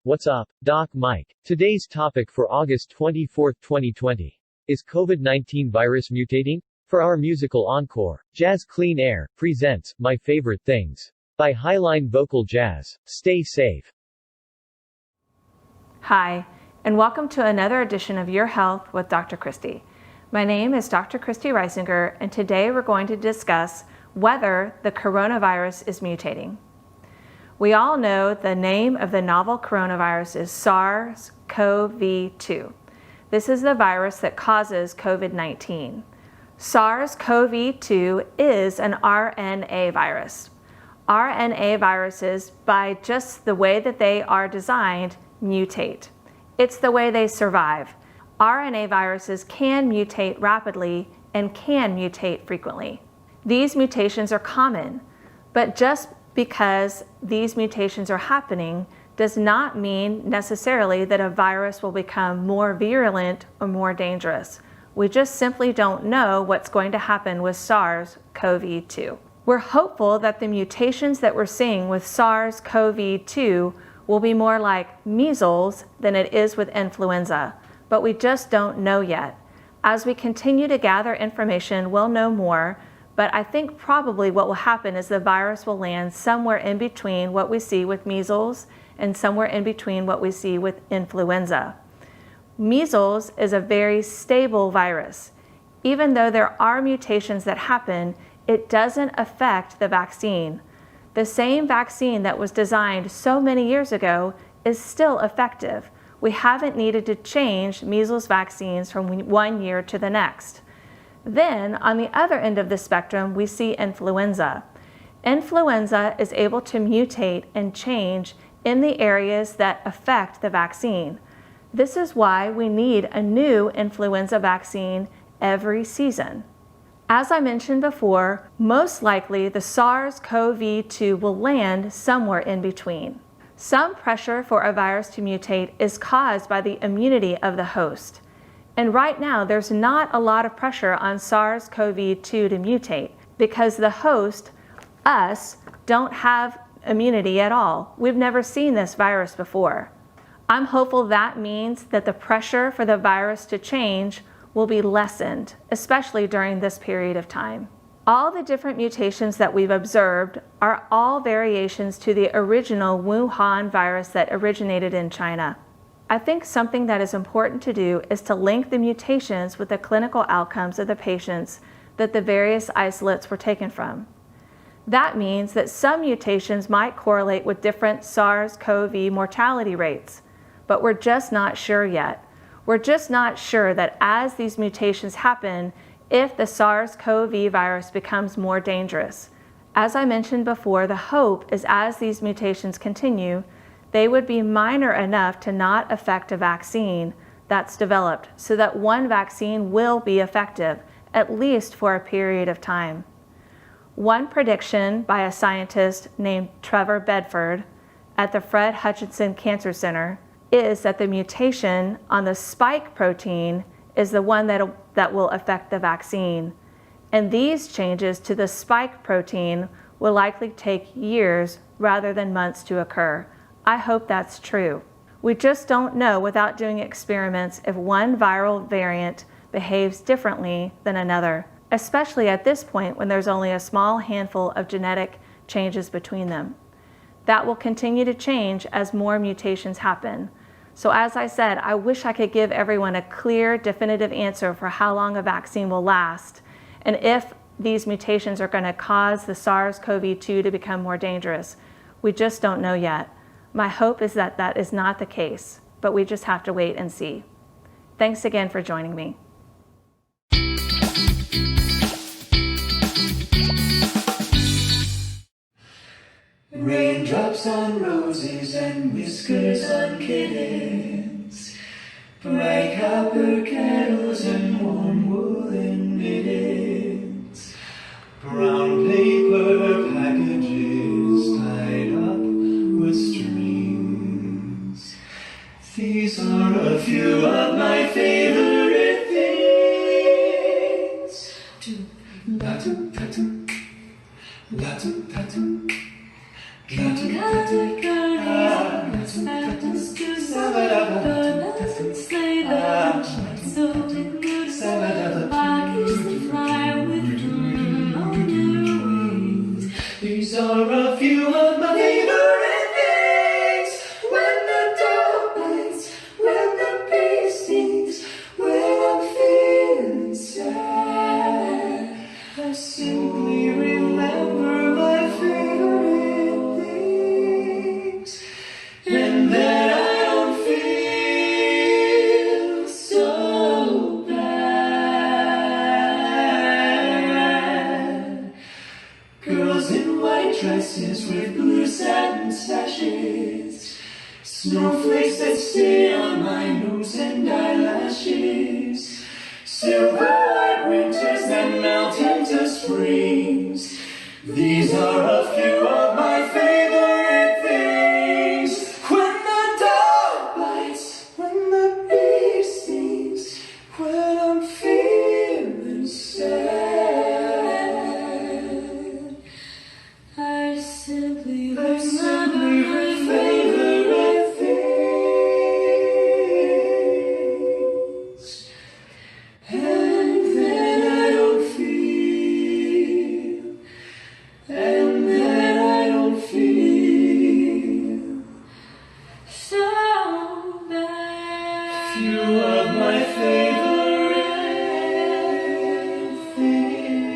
What's up, Doc Mike? Today's topic for August 24, 2020. Is COVID-19 virus mutating? For our musical encore, Jazz Clean Air presents My Favorite Things by Highline Vocal Jazz. Stay safe. Hi, and welcome to another edition of Your Health with Dr. Christy. My name is Dr. Christy Risinger, and today we're going to discuss whether the coronavirus is mutating. We all know the name of the novel coronavirus is SARS-CoV-2. This is the virus that causes COVID-19. SARS-CoV-2 is an RNA virus. RNA viruses, by just the way that they are designed, mutate. It's the way they survive. RNA viruses can mutate rapidly and can mutate frequently. These mutations are common, but just because these mutations are happening does not mean necessarily that a virus will become more virulent or more dangerous. We just simply don't know what's going to happen with SARS-CoV-2. We're hopeful that the mutations that we're seeing with SARS-CoV-2 will be more like measles than it is with influenza, but we just don't know yet. As we continue to gather information, we'll know more. But I think probably what will happen is the virus will land somewhere in between what we see with measles and somewhere in between what we see with influenza. Measles is a very stable virus. Even though there are mutations that happen, it doesn't affect the vaccine. The same vaccine that was designed so many years ago is still effective. We haven't needed to change measles vaccines from one year to the next. Then, on the other end of the spectrum, we see influenza. Influenza is able to mutate and change in the areas that affect the vaccine. This is why we need a new influenza vaccine every season. As I mentioned before, most likely the SARS-CoV-2 will land somewhere in between. Some pressure for a virus to mutate is caused by the immunity of the host. And right now, there's not a lot of pressure on SARS-CoV-2 to mutate because the host, us, don't have immunity at all. We've never seen this virus before. I'm hopeful that means that the pressure for the virus to change will be lessened, especially during this period of time. All the different mutations that we've observed are all variations to the original Wuhan virus that originated in China. I think something that is important to do is to link the mutations with the clinical outcomes of the patients that the various isolates were taken from. That means that some mutations might correlate with different SARS-CoV mortality rates, but we're just not sure yet. We're just not sure that as these mutations happen, if the SARS-CoV virus becomes more dangerous. As I mentioned before, the hope is as these mutations continue, they would be minor enough to not affect a vaccine that's developed so that one vaccine will be effective, at least for a period of time. One prediction by a scientist named Trevor Bedford at the Fred Hutchinson Cancer Center is that the mutation on the spike protein is the one that will affect the vaccine. And these changes to the spike protein will likely take years rather than months to occur. I hope that's true. We just don't know without doing experiments if one viral variant behaves differently than another, especially at this point when there's only a small handful of genetic changes between them. That will continue to change as more mutations happen. So as I said, I wish I could give everyone a clear, definitive answer for how long a vaccine will last and if these mutations are going to cause the SARS-CoV-2 to become more dangerous. We just don't know yet. My hope is that that is not the case, but we just have to wait and see. Thanks again for joining me. Raindrops on roses and whiskers on kittens, bright copper kettles and warm woolen mittens, brown paper packages tied up with strings. These are a few of my favorite things. La-tu-ta-tu, la-tu-ta-tu, These are a few of my favorite things. When the dog bites, when the bee stings, when I'm feeling sad, I simply remember my favorite things, and then I don't feel so bad. Girls in white dresses with blue satin sashes, snowflakes that stay on my nose and eyelashes, silver white winters that melt into springs. These are a few of my favorite things. When the dog bites, when the bee stings, when I'm feeling sad, I simply remember my favorite things, and then I don't feel, and then I don't feel so bad. Few of my favorite things.